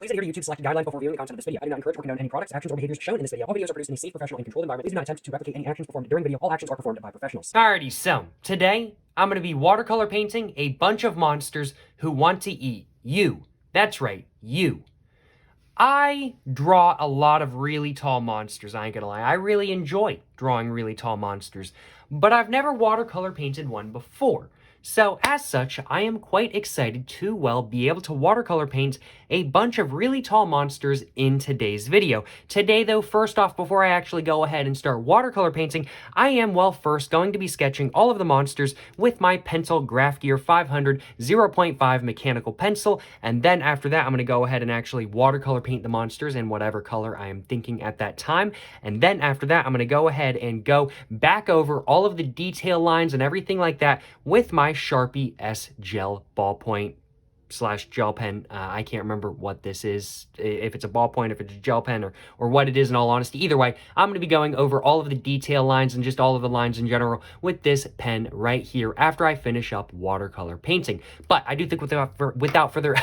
Please adhere to YouTube selected guidelines before viewing the content of this video. I do not encourage or condone any products, actions, or behaviors shown in this video. All videos are produced in a safe, professional, and controlled environment. Please do not attempt to replicate any actions performed during video. All actions are performed by professionals. Alrighty, so today I'm going to be watercolor painting a bunch of monsters who want to eat you. That's right, you. I draw a lot of really tall monsters, I ain't gonna lie. I really enjoy drawing really tall monsters, but I've never watercolor painted one before. So as such, I am quite excited to, well, be able to watercolor paint a bunch of really tall monsters in today's video. Today though, first off, before I actually go ahead and start watercolor painting, I am, well, first going to be sketching all of the monsters with my Pencil Graph Gear 500 0.5 mechanical pencil, and then after that, I'm gonna go ahead and actually watercolor paint the monsters in whatever color I am thinking at that time, and then after that, I'm gonna go ahead and go back over all of the detail lines and everything like that with my Sharpie S Gel ballpoint / gel pen. I can't remember what this is, if it's a ballpoint, if it's a gel pen, or what it is in all honesty. Either way, I'm going to be going over all of the detail lines and just all of the lines in general with this pen right here after I finish up watercolor painting. But I do think without further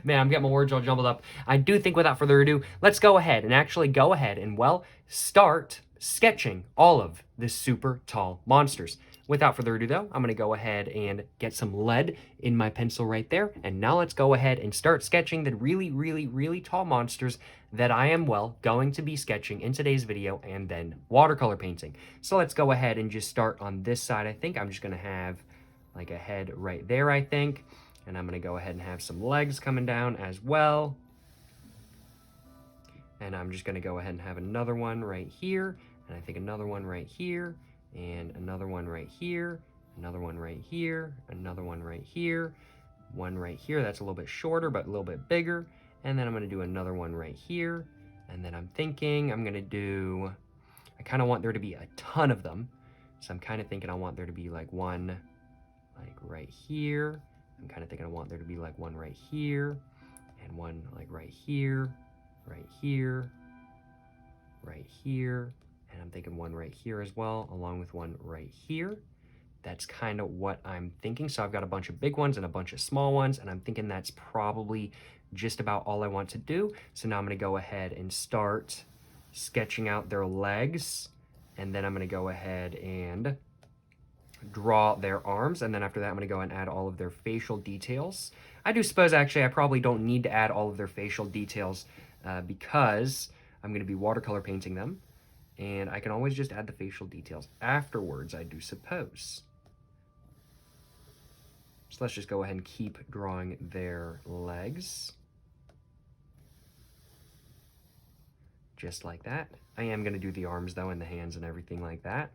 man, I'm getting my words all jumbled up. I do think without further ado, let's go ahead and well, start sketching all of the super tall monsters. Without further ado, though, I'm going to go ahead and get some lead in my pencil right there. And now let's go ahead and start sketching the really, really, really tall monsters that I am, well, going to be sketching in today's video and then watercolor painting. So let's go ahead and just start on this side. I think I'm just going to have like a head right there, I think. And I'm going to go ahead and have some legs coming down as well. And I'm just going to go ahead and have another one right here. And I think another one right here. And another one right here, another one right here, another one right here, one right here. That's a little bit shorter, but a little bit bigger. And then I'm gonna do another one right here. And then I'm thinking I'm gonna do, I kind of want there to be a ton of them. So I'm kind of thinking I want there to be like one like right here. I'm kind of thinking I want there to be like one right here and one like right here, right here, right here. And I'm thinking one right here as well, along with one right here. That's kind of what I'm thinking. So I've got a bunch of big ones and a bunch of small ones, and I'm thinking that's probably just about all I want to do. So now I'm gonna go ahead and start sketching out their legs, and then I'm gonna go ahead and draw their arms, and then after that I'm gonna go and add all of their facial details. I do suppose actually I probably don't need to add all of their facial details because I'm gonna be watercolor painting them. And I can always just add the facial details afterwards, I do suppose. So let's just go ahead and keep drawing their legs. Just like that. I am going to do the arms, though, and the hands and everything like that.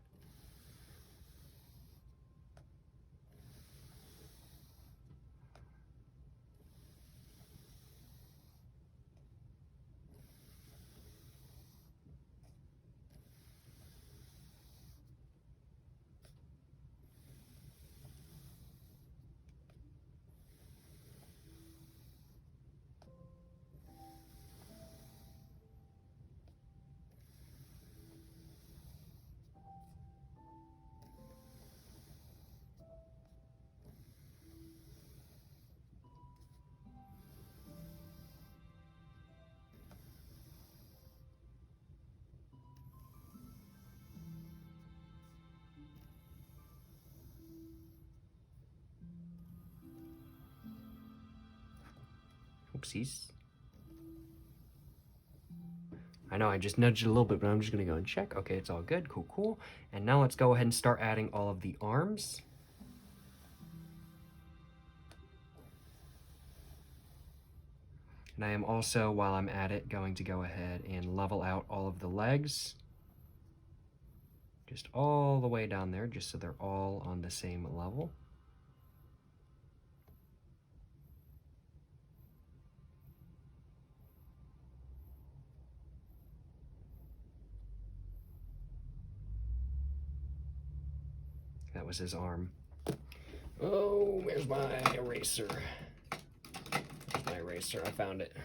Oopsies. I know I just nudged it a little bit, but I'm just going to go and check. Okay, it's all good. Cool, cool. And now let's go ahead and start adding all of the arms. And I am also, while I'm at it, going to go ahead and level out all of the legs. Just all the way down there, just so they're all on the same level. That was his arm. Oh, where's my eraser? Where's my eraser? I found it.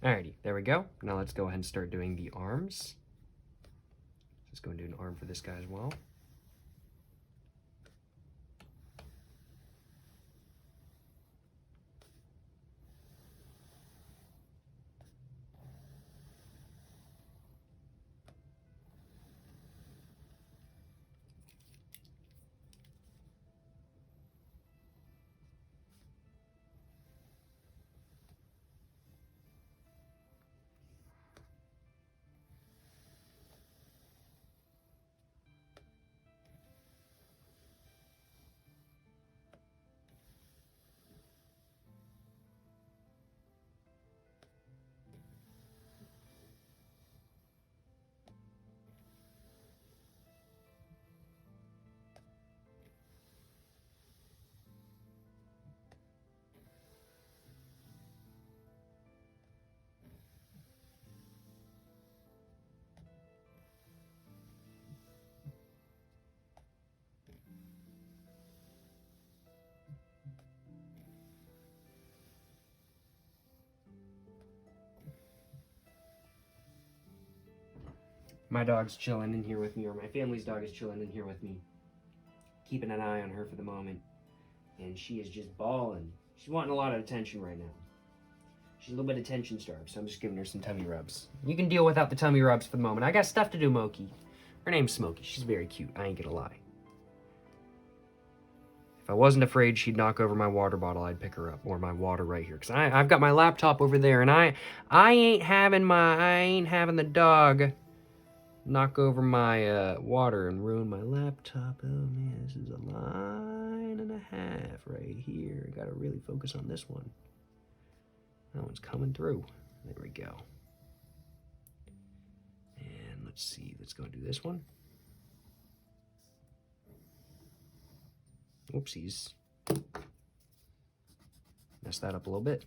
Alrighty, there we go. Now let's go ahead and start doing the arms. Let's go and do an arm for this guy as well. My dog's chilling in here with me, or my family's dog is chilling in here with me, keeping an eye on her for the moment. And she is just bawling. She's wanting a lot of attention right now. She's a little bit attention starved, so I'm just giving her some tummy rubs. You can deal without the tummy rubs for the moment. I got stuff to do, Moki. Her name's Smokey. She's very cute. I ain't gonna lie. If I wasn't afraid she'd knock over my water bottle, I'd pick her up, or my water right here, because I've got my laptop over there, and I ain't having the dog knock over my water and ruin my laptop. Oh man, this is a line and a half right here. I gotta really focus on this one. That one's coming through. There we go. And let's see, let's go do this one. Oopsies. Messed that up a little bit.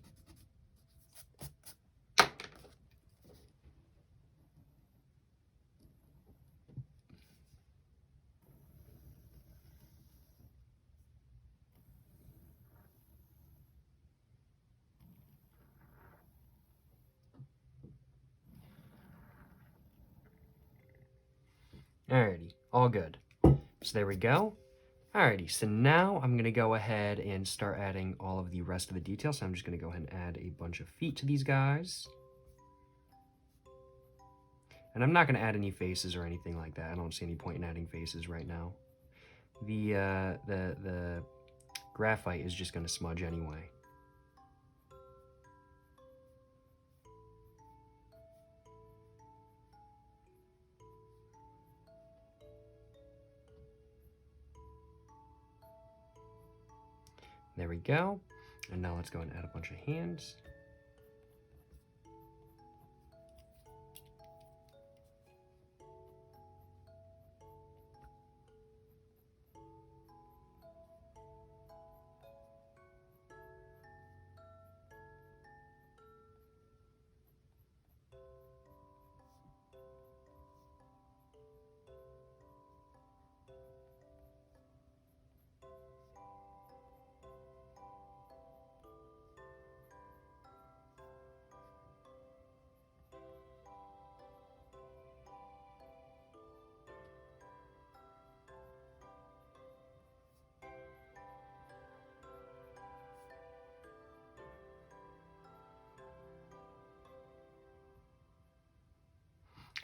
Alrighty, all good. So there we go. Alrighty, so now I'm gonna go ahead and start adding all of the rest of the details. So I'm just gonna go ahead and add a bunch of feet to these guys. And I'm not gonna add any faces or anything like that. I don't see any point in adding faces right now. The graphite is just gonna smudge anyway. There we go. And now let's go and add a bunch of hands.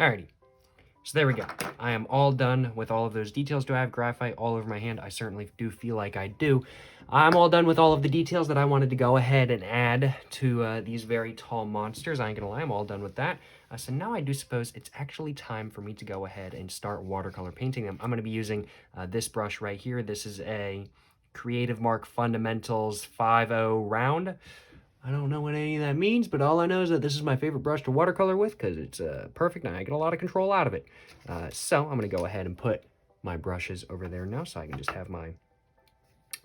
Alrighty, so there we go. I am all done with all of those details. Do I have graphite all over my hand? I certainly do feel like I do. I'm all done with all of the details that I wanted to go ahead and add to these very tall monsters. I ain't gonna lie, I'm all done with that. So now I do suppose it's actually time for me to go ahead and start watercolor painting them. I'm gonna be using this brush right here. This is a Creative Mark Fundamentals 5.0 round. I don't know what any of that means, but all I know is that this is my favorite brush to watercolor with because it's perfect and I get a lot of control out of it. So I'm going to go ahead and put my brushes over there now so I can just have my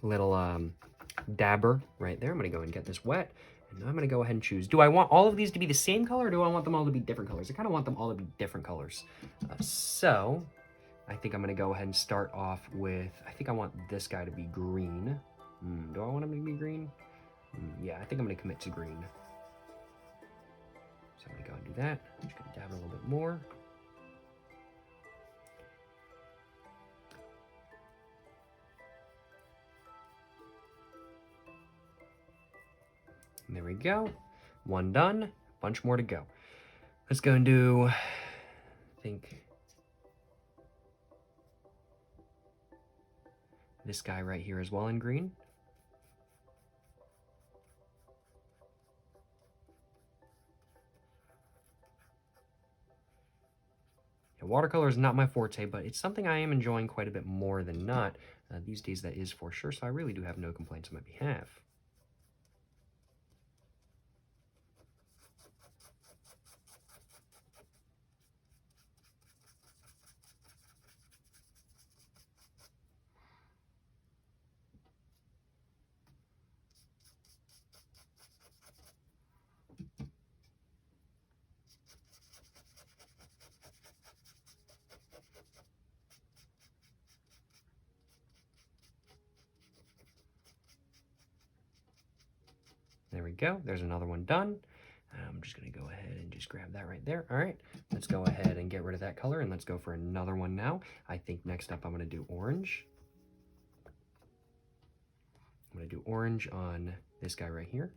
little dabber right there. I'm going to go and get this wet. And I'm going to go ahead and choose. Do I want all of these to be the same color or do I want them all to be different colors? I kind of want them all to be different colors. So I think I'm going to go ahead and start off with, I think I want this guy to be green. Do I want him to be green? Yeah, I think I'm going to commit to green. I'm going to go and do that. I'm just going to dab it a little bit more. And there we go. One done. A bunch more to go. Let's go and do, I think, this guy right here as well in green. Yeah, watercolor is not my forte, but it's something I am enjoying quite a bit more than not. These days that is for sure, so I really do have no complaints on my behalf. There we go. There's another one done. I'm just going to go ahead and just grab that right there. All right, let's go ahead and get rid of that color, and let's go for another one now. I think next up I'm going to do orange. I'm going to do orange on this guy right here.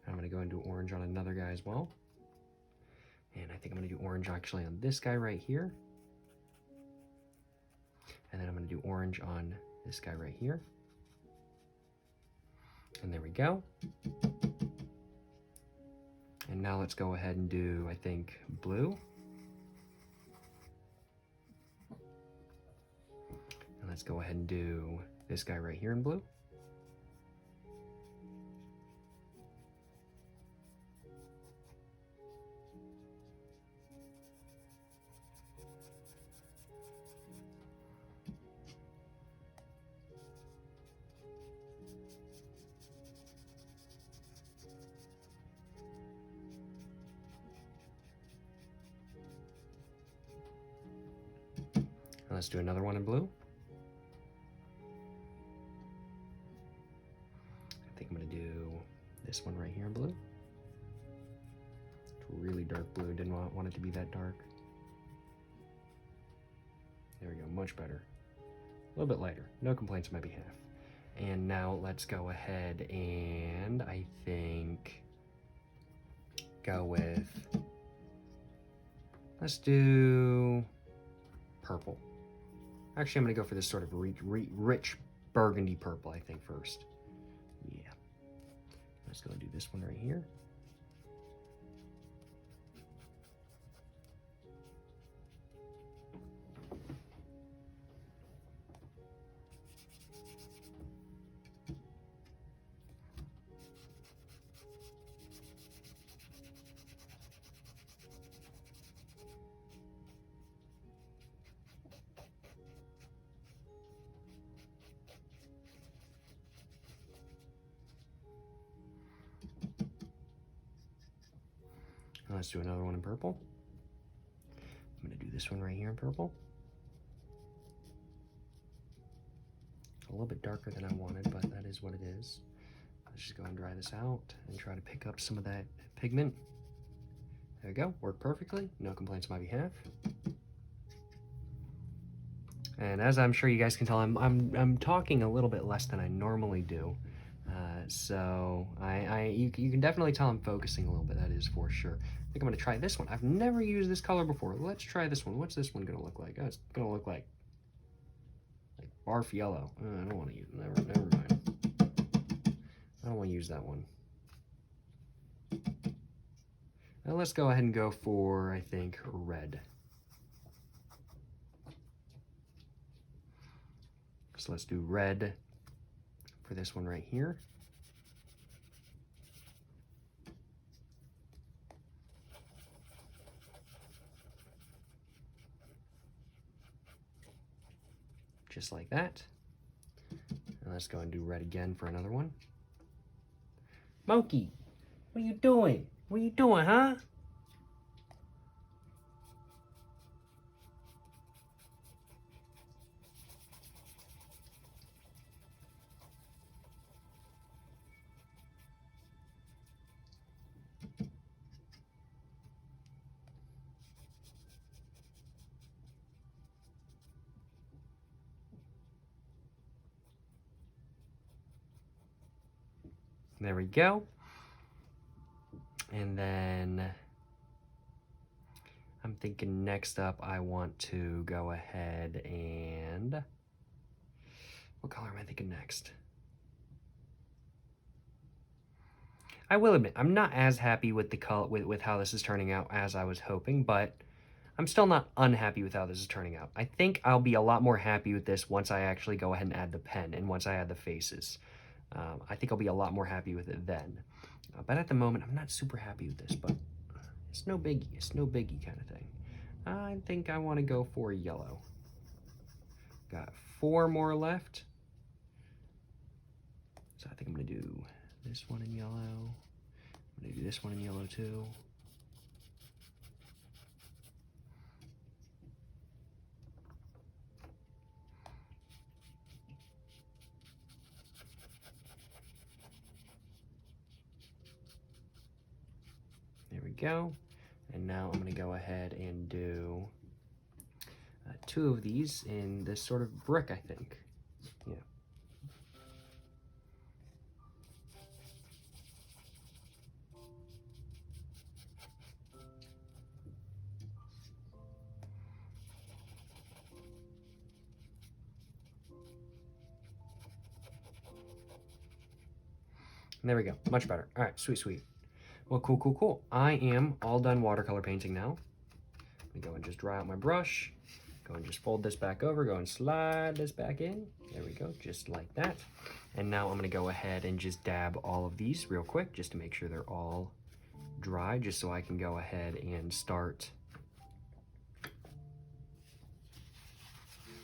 I'm going to go and do orange on another guy as well. And I think I'm going to do orange actually on this guy right here. And then I'm going to do orange on this guy right here. And there we go. And now let's go ahead and do, I think, blue. And let's go ahead and do this guy right here in blue. And let's do another one in blue. I think I'm going to do this one right here in blue. It's really dark blue. Didn't want it to be that dark. There we go. Much better. A little bit lighter. No complaints on my behalf. And now let's go ahead and I think go with, let's do purple. Actually, I'm going to go for this sort of rich burgundy purple, I think, first. Yeah. Let's go and do this one right here. Let's do another one in purple. I'm going to do this one right here in purple. A little bit darker than I wanted, but that is what it is. Let's just go and dry this out and try to pick up some of that pigment. There we go. Worked perfectly. No complaints on my behalf. And as I'm sure you guys can tell, I'm talking a little bit less than I normally do. So you can definitely tell I'm focusing a little bit, that is for sure. I think I'm going to try this one. I've never used this color before. Let's try this one. What's this one going to look like? Oh, it's going to look like barf yellow. I don't want to use it. Never mind. I don't want to use that one. Now let's go ahead and go for, I think, red. So let's do red for this one right here. Just like that. And let's go and do red again for another one. Monkey, what are you doing? What are you doing, huh? There we go. And then I'm thinking next up I want to go ahead and, what color am I thinking next? I will admit, I'm not as happy with the color, with how this is turning out as I was hoping, but I'm still not unhappy with how this is turning out. I think I'll be a lot more happy with this once I actually go ahead and add the pen and once I add the faces. I think I'll be a lot more happy with it then. But at the moment, I'm not super happy with this, but it's no biggie. It's no biggie kind of thing. I think I want to go for yellow. Got 4 more left. So I think I'm going to do this one in yellow. I'm going to do this one in yellow too. There we go. And now I'm going to go ahead and do 2 of these in this sort of brick, I think. Yeah. There we go. Much better. All right, sweet, sweet. Well, cool, cool, cool. I am all done watercolor painting now. Let me go and just dry out my brush. Go and just fold this back over. Go and slide this back in. There we go, just like that. And now I'm gonna go ahead and just dab all of these real quick just to make sure they're all dry, just so I can go ahead and start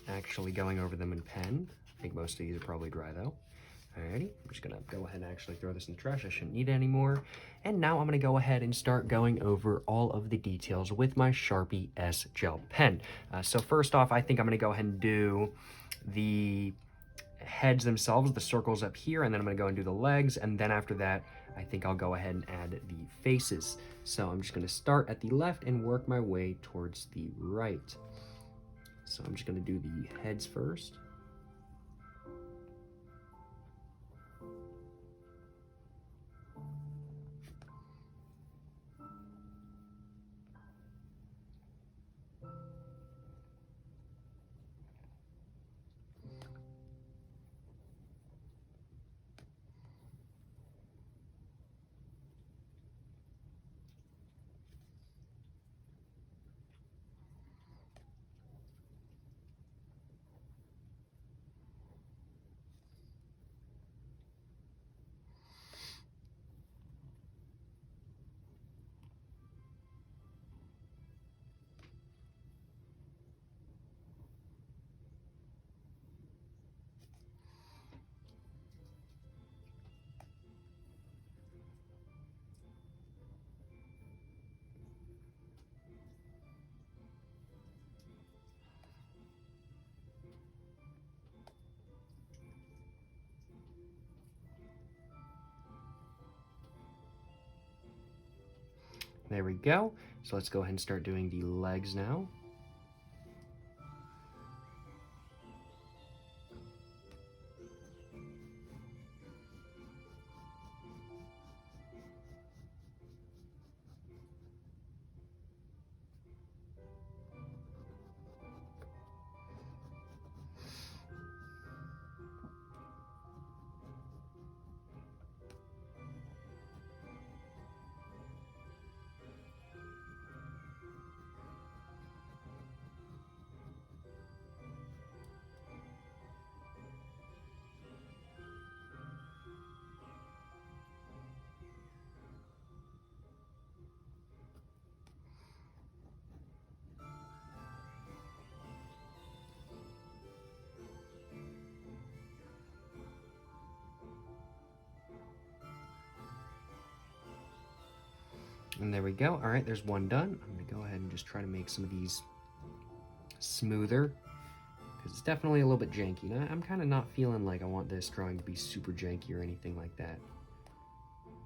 actually going over them in pen. I think most of these are probably dry though. Alrighty, I'm just gonna go ahead and actually throw this in the trash. I shouldn't need it anymore. And now I'm gonna go ahead and start going over all of the details with my Sharpie S Gel pen. So first off, I think I'm gonna go ahead and do the heads themselves, the circles up here, and then I'm gonna go and do the legs, and then after that, I think I'll go ahead and add the faces. So I'm just gonna start at the left and work my way towards the right. So I'm just gonna do the heads first. There we go. So let's go ahead and start doing the legs now. And there we go. All right, there's one done. I'm gonna go ahead and just try to make some of these smoother, because it's definitely a little bit janky. Now, I'm kind of not feeling like I want this drawing to be super janky or anything like that.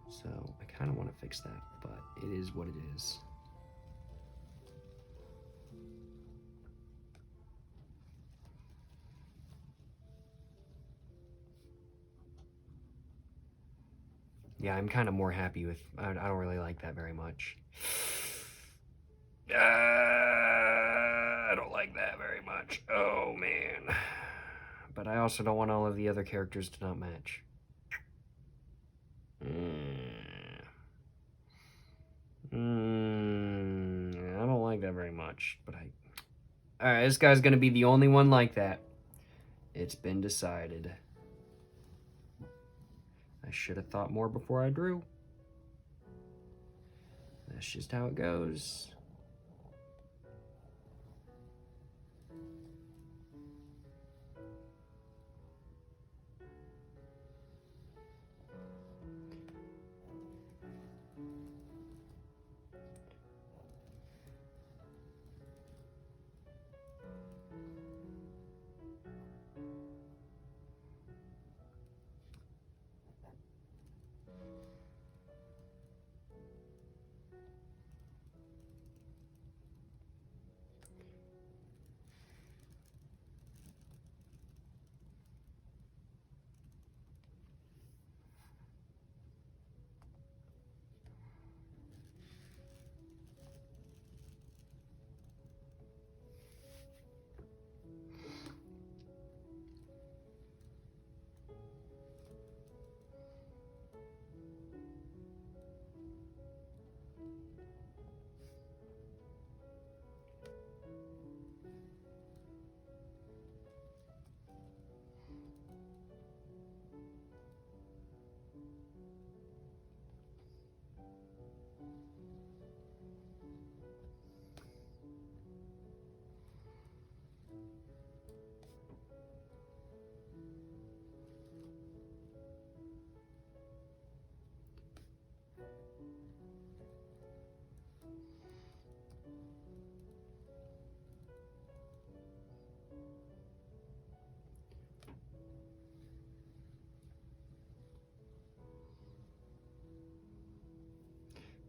So I kind of want to fix that, but it is what it is. Yeah, I'm kind of more happy with, I don't really like that very much. I don't like that very much. Oh, man. But I also don't want all of the other characters to not match. I don't like that very much, but Alright, this guy's gonna be the only one like that. It's been decided. I should have thought more before I drew. That's just how it goes.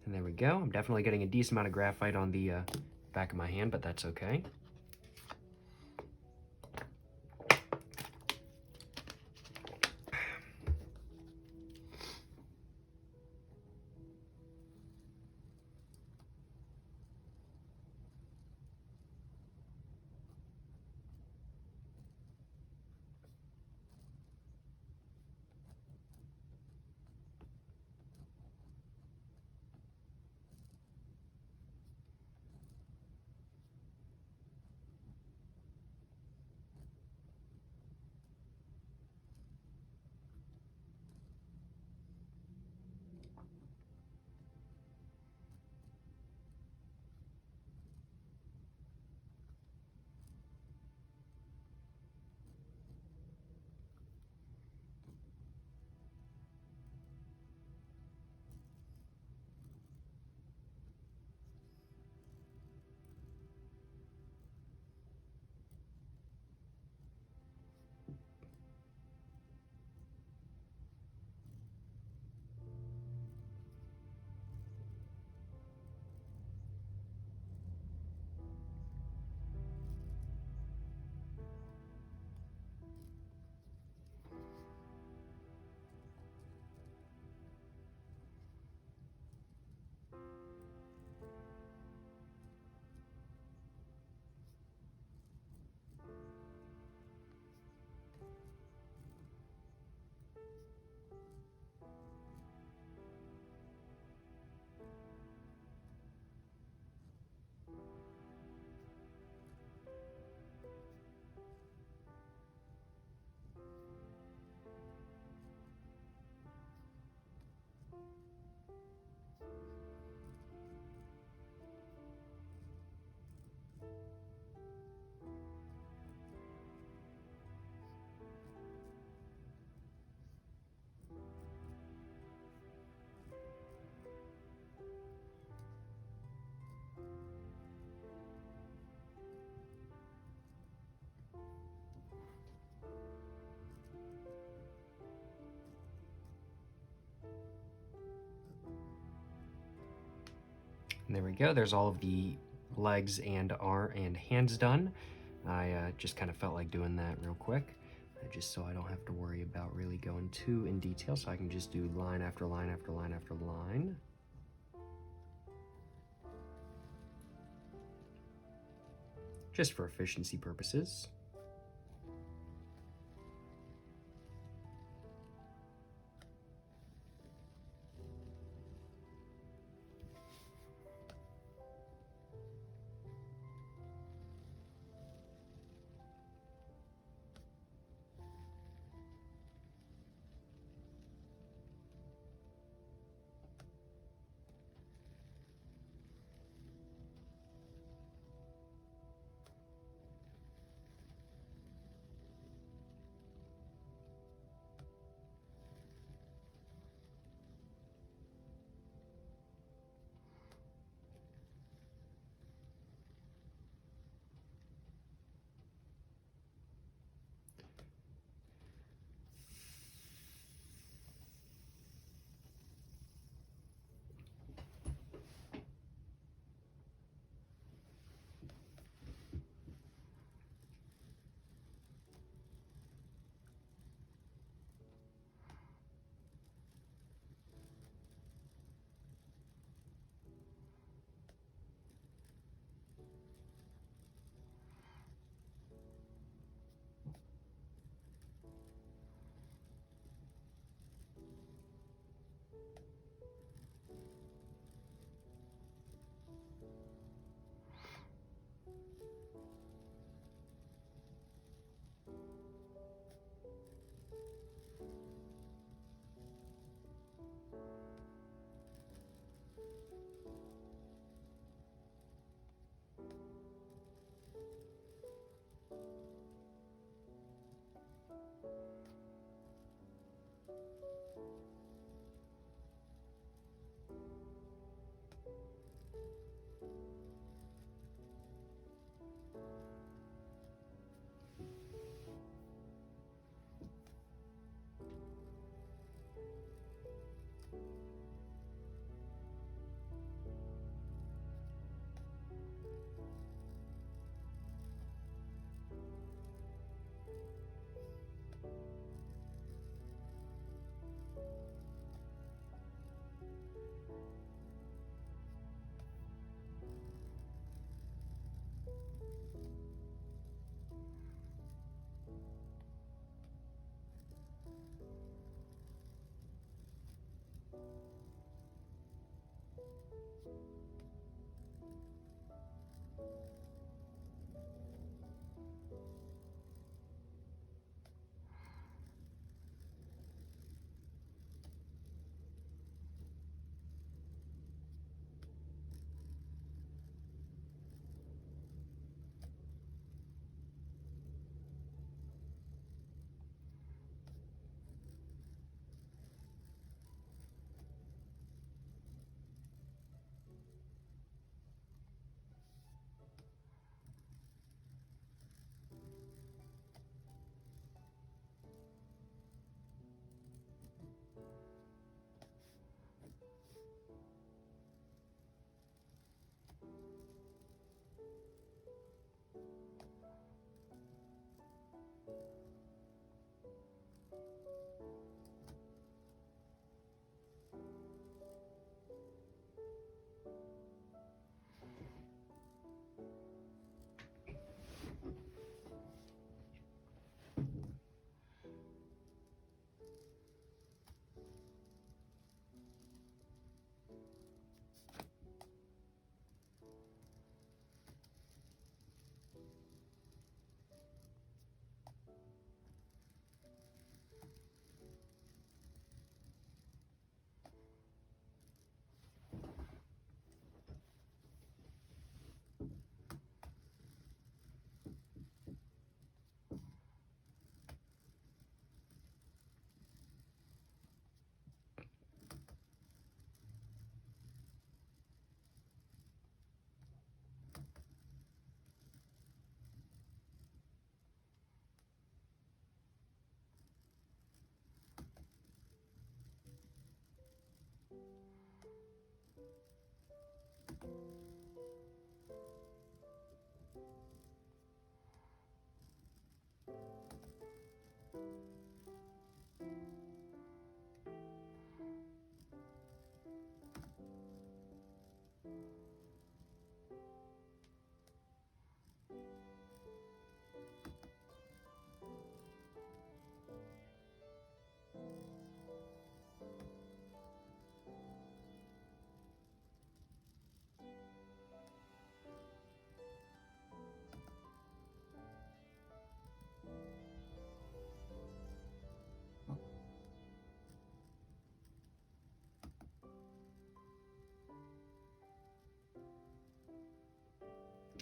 And there we go. I'm definitely getting a decent amount of graphite on the back of my hand, but that's okay. And there we go. There's all of the legs and arm and hands done. I just kind of felt like doing that real quick, just so I don't have to worry about really going too in detail, so I can just do line after line after line after line. Just for efficiency purposes.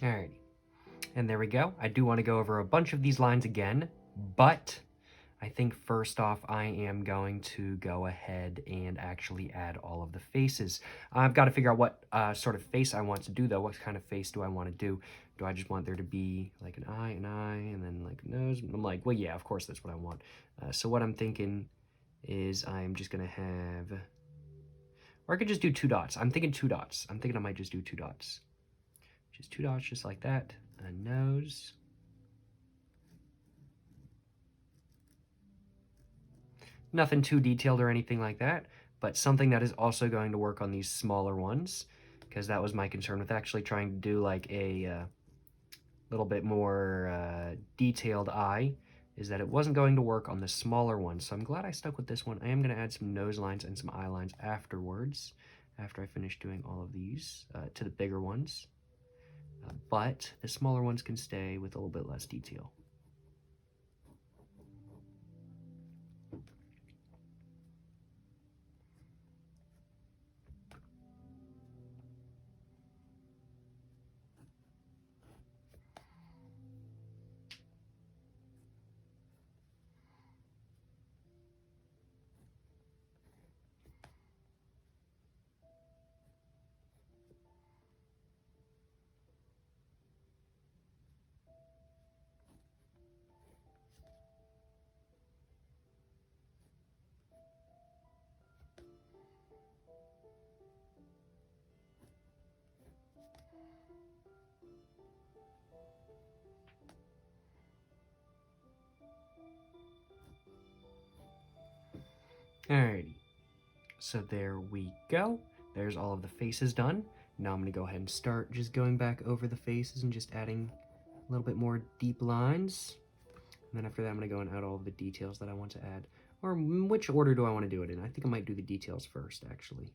Alrighty. And there we go. I do want to go over a bunch of these lines again, but I think first off, I am going to go ahead and actually add all of the faces. I've got to figure out what sort of face I want to do, though. What kind of face do I want to do? Do I just want there to be like an eye, and then like a nose? I'm like, well, yeah, of course, that's what I want. So what I'm thinking is I'm just going to have, or I could just do 2 dots. I'm thinking 2 dots. I'm thinking I might just do 2 dots. Just 2 dots, just like that. A nose. Nothing too detailed or anything like that, but something that is also going to work on these smaller ones, because that was my concern with actually trying to do like a little bit more detailed eye, is that it wasn't going to work on the smaller ones. So I'm glad I stuck with this one. I am going to add some nose lines and some eye lines afterwards, after I finish doing all of these to the bigger ones. But the smaller ones can stay with a little bit less detail. Alrighty, so there we go. There's all of the faces done. Now I'm going to go ahead and start just going back over the faces and just adding a little bit more deep lines. And then after that, I'm going to go and add all of the details that I want to add. Or which order do I want to do it in? I think I might do the details first, actually.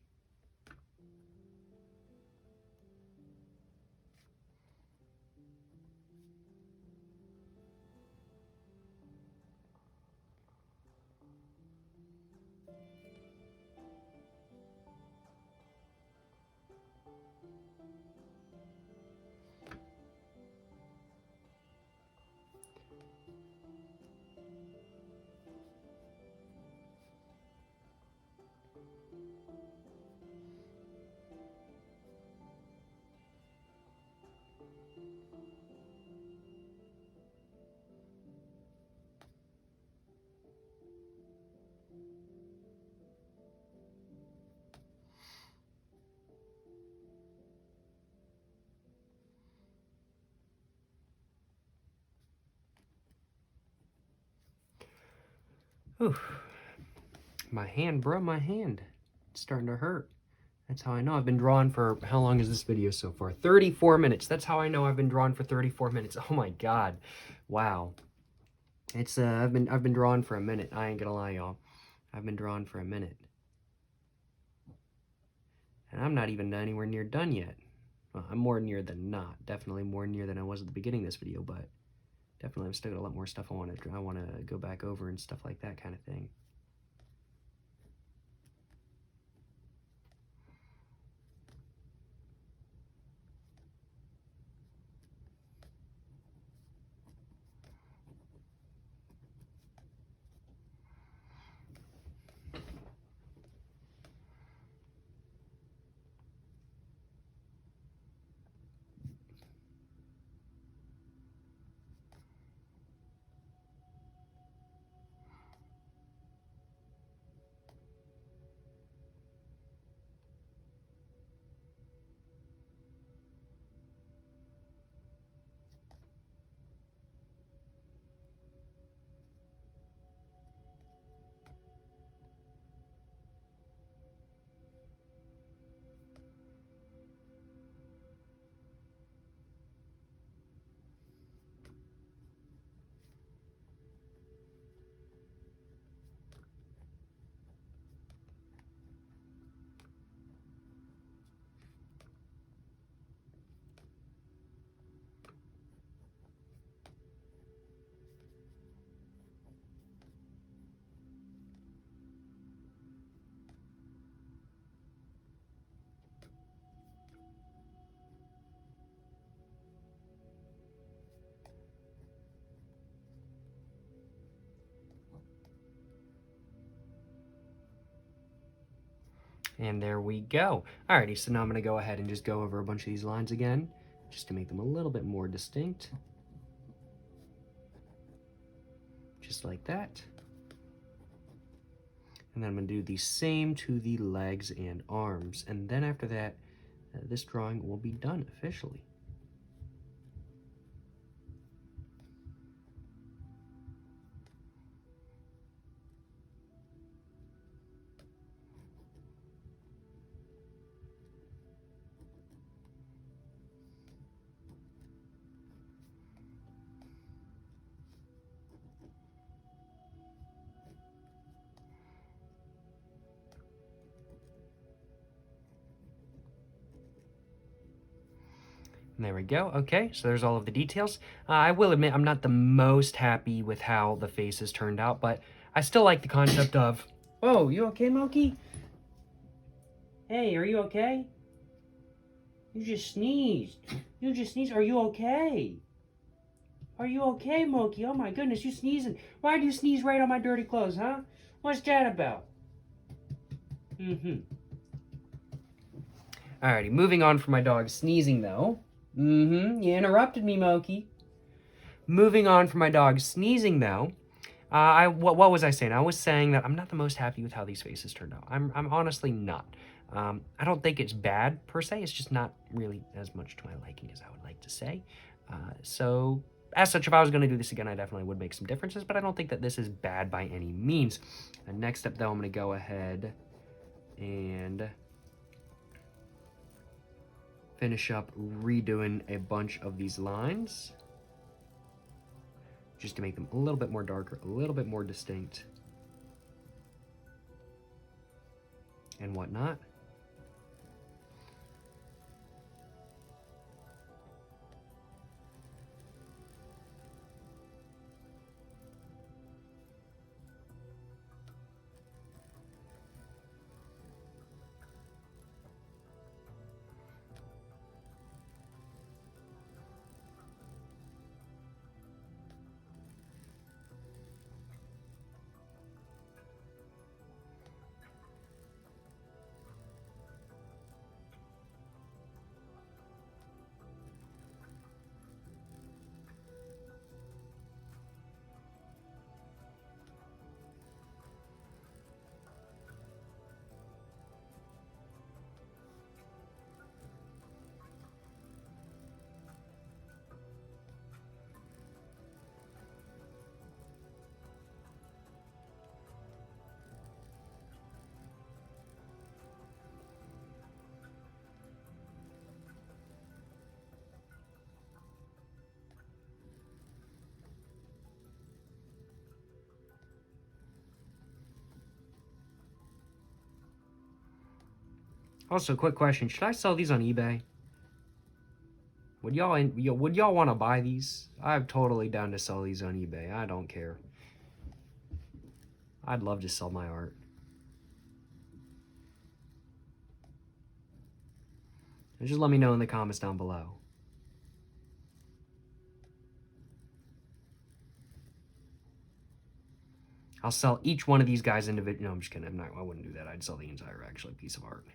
Whew. My hand, bro, my hand. It's starting to hurt. That's how I know I've been drawing for, how long is this video so far? 34 minutes. That's how I know I've been drawing for 34 minutes. Oh my God. Wow. It's, I've been drawing for a minute. I ain't gonna lie, y'all. I've been drawing for a minute. And I'm not even anywhere near done yet. Well, I'm more near than not. Definitely more near than I was at the beginning of this video, but definitely I've still got a lot more stuff I want to go back over and stuff like that kind of thing. And there we go. Alrighty, so now I'm going to go ahead and just go over a bunch of these lines again, just to make them a little bit more distinct. Just like that. And then I'm going to do the same to the legs and arms. And then after that, this drawing will be done officially. There we go. Okay, so there's all of the details. I will admit I'm not the most happy with how the faces turned out, but I still like the concept of... Whoa, you okay, Moki? Hey, are you okay? You just sneezed. You just sneezed. Are you okay? Are you okay, Moki? Oh my goodness, you sneezing. Why do you sneeze right on my dirty clothes, huh? What's that about? Alrighty, moving on from my dog sneezing, though. You interrupted me, Moki. Moving on from my dog sneezing, though. What was I saying? I was saying that I'm not the most happy with how these faces turned out. I'm honestly not. I don't think it's bad, per se. It's just not really as much to my liking as I would like to say. So, as such, if I was going to do this again, I definitely would make some differences, but I don't think that this is bad by any means. Next up, though, I'm going to go ahead and finish up redoing a bunch of these lines just to make them a little bit more darker, a little bit more distinct, and whatnot. Also, quick question: should I sell these on eBay? Would y'all want to buy these? I'm totally down to sell these on eBay. I don't care. I'd love to sell my art. And just let me know in the comments down below. I'll sell each one of these guys individually. No, I'm just kidding. I wouldn't do that. I'd sell the entire actually piece of art.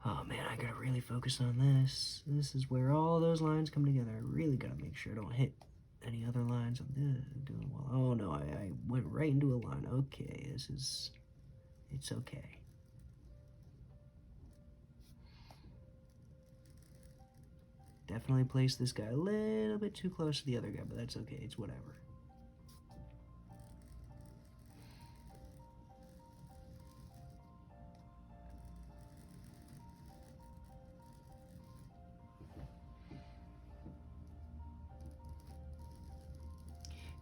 Oh man, I gotta really focus on this. This is where all those lines come together. I really gotta make sure I don't hit any other lines. I'm doing well. Oh no, I went right into a line. Okay, it's okay. Definitely placed this guy a little bit too close to the other guy, but that's okay. It's whatever.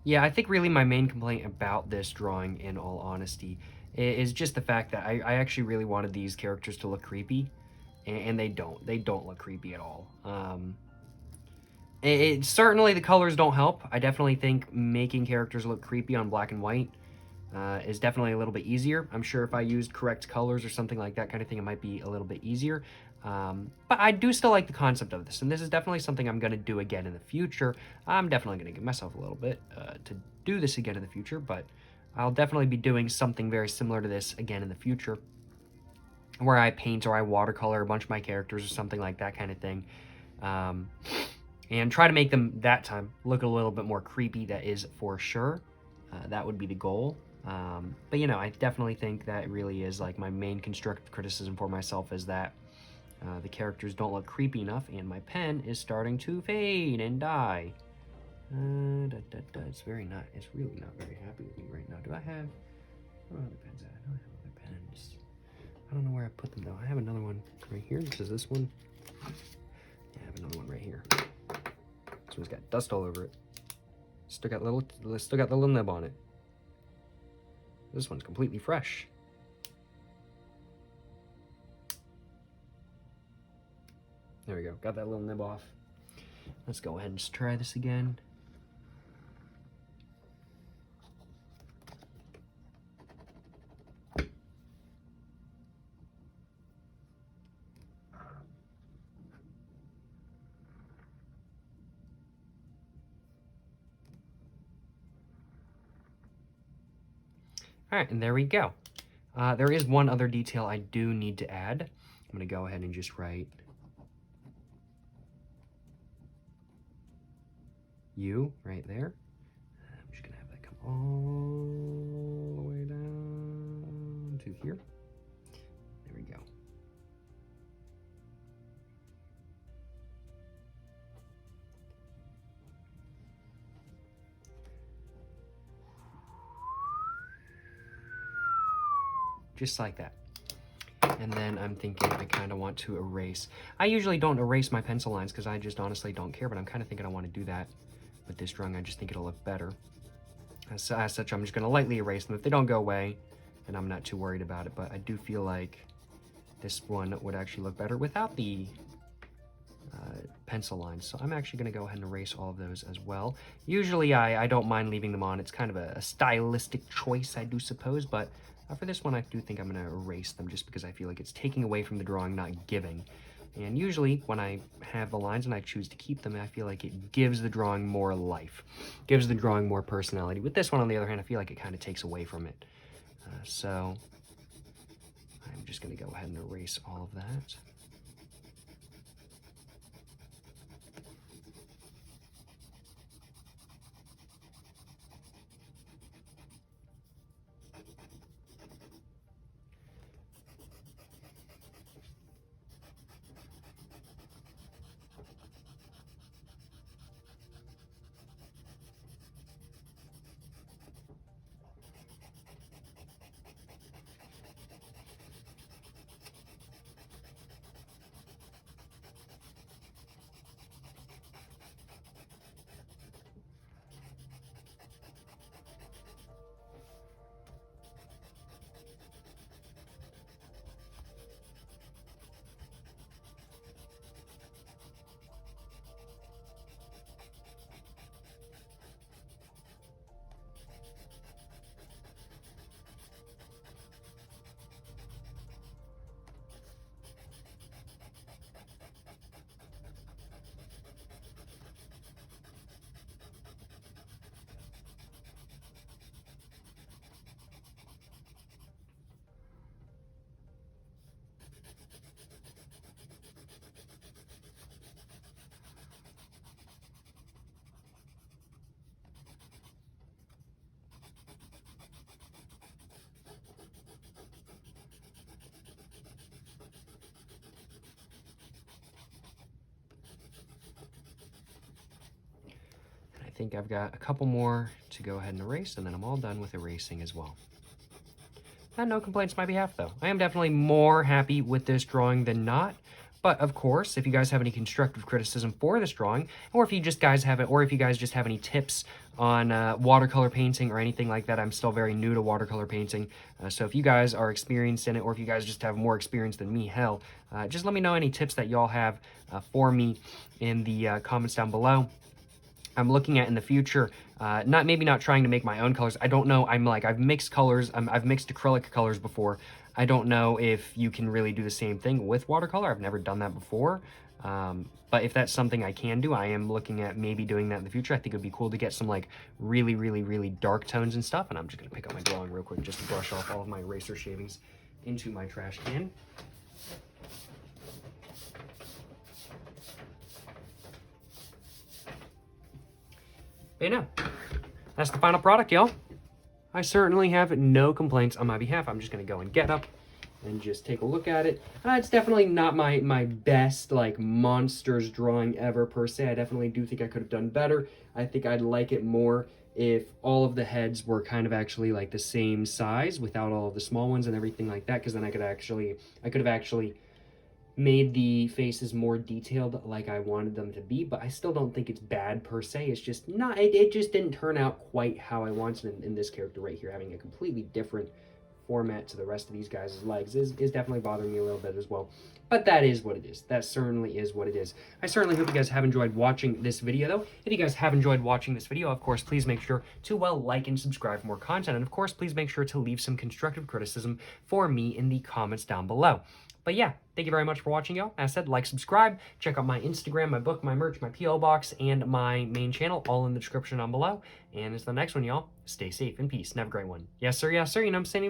Yeah, I think really my main complaint about this drawing, in all honesty, is just the fact that I actually really wanted these characters to look creepy, and they don't. They don't look creepy at all. Certainly the colors don't help. I definitely think making characters look creepy on black and white is definitely a little bit easier. I'm sure if I used correct colors or something like that kind of thing, it might be a little bit easier. But I do still like the concept of this, and this is definitely something I'm going to do again in the future. I'm definitely going to give myself a little bit to do this again in the future, but I'll definitely be doing something very similar to this again in the future, where I paint or I watercolor a bunch of my characters or something like that kind of thing. And try to make them that time look a little bit more creepy. That is for sure. That would be the goal. But you know, I definitely think that really is like my main constructive criticism for myself is that the characters don't look creepy enough, and my pen is starting to fade and die. It's very not. It's really not very happy with me right now. Do I have? Where are other pens at? I don't have other pens. I don't know where I put them though. I have another one right here. This is this one. Yeah, I have another one right here. This one's got dust all over it. Still got the little nib on it. This one's completely fresh. There we go. Got that little nib off. Let's go ahead and just try this again. All right, and there we go. There is one other detail I do need to add. I'm going to go ahead and just write U right there. I'm just going to have that come all the way down to here. There we go. Just like that. And then I'm thinking I kind of want to erase. I usually don't erase my pencil lines because I just honestly don't care, but I'm kind of thinking I want to do that with this drawing. I just think it'll look better. As such, I'm just going to lightly erase them. If they don't go away, then I'm not too worried about it, but I do feel like this one would actually look better without the pencil lines. So I'm actually going to go ahead and erase all of those as well. Usually I don't mind leaving them on. It's kind of a stylistic choice, I do suppose, but for this one, I do think I'm going to erase them just because I feel like it's taking away from the drawing, not giving. And usually, when I have the lines and I choose to keep them, I feel like it gives the drawing more life, gives the drawing more personality. With this one, on the other hand, I feel like it kind of takes away from it. So I'm just going to go ahead and erase all of that. I think I've got a couple more to go ahead and erase, and then I'm all done with erasing as well. And no complaints on my behalf, though. I am definitely more happy with this drawing than not, But of course, if you guys have any constructive criticism for this drawing, or if you guys just have any tips on watercolor painting or anything like that, I'm still very new to watercolor painting. So if you guys are experienced in it, or if you guys just have more experience than me, hell, just let me know any tips that y'all have for me in the comments down below. I'm looking at in the future, maybe not trying to make my own colors. I don't know. I've mixed colors. I've mixed acrylic colors before. I don't know if you can really do the same thing with watercolor. I've never done that before. But if that's something I can do, I am looking at maybe doing that in the future. I think it'd be cool to get some like really, really, really dark tones and stuff. And I'm just gonna pick up my drawing real quick just to brush off all of my eraser shavings into my trash can. But no, that's the final product, y'all. I certainly have no complaints on my behalf. I'm just gonna go and get up and just take a look at it. It's definitely not my best like monsters drawing ever per se. I definitely do think I could have done better. I think I'd like it more if all of the heads were kind of actually like the same size without all of the small ones and everything like that, because then I could have actually made the faces more detailed like I wanted them to be. But I still don't think it's bad per se. It's just not, it just didn't turn out quite how I wanted in this character right here. Having a completely different format to the rest of these guys' legs is definitely bothering me a little bit as well. But that is what it is. That certainly is what it is. I certainly hope you guys have enjoyed watching this video, though. If you guys have enjoyed watching this video, of course, please make sure to, well, like and subscribe for more content. And of course, please make sure to leave some constructive criticism for me in the comments down below. But yeah, thank you very much for watching, y'all. As I said, like, subscribe, check out my Instagram, my book, my merch, my P.O. box, and my main channel, all in the description down below. And until the next one, y'all, stay safe and peace and have a great one. Yes, sir, you know what I'm saying?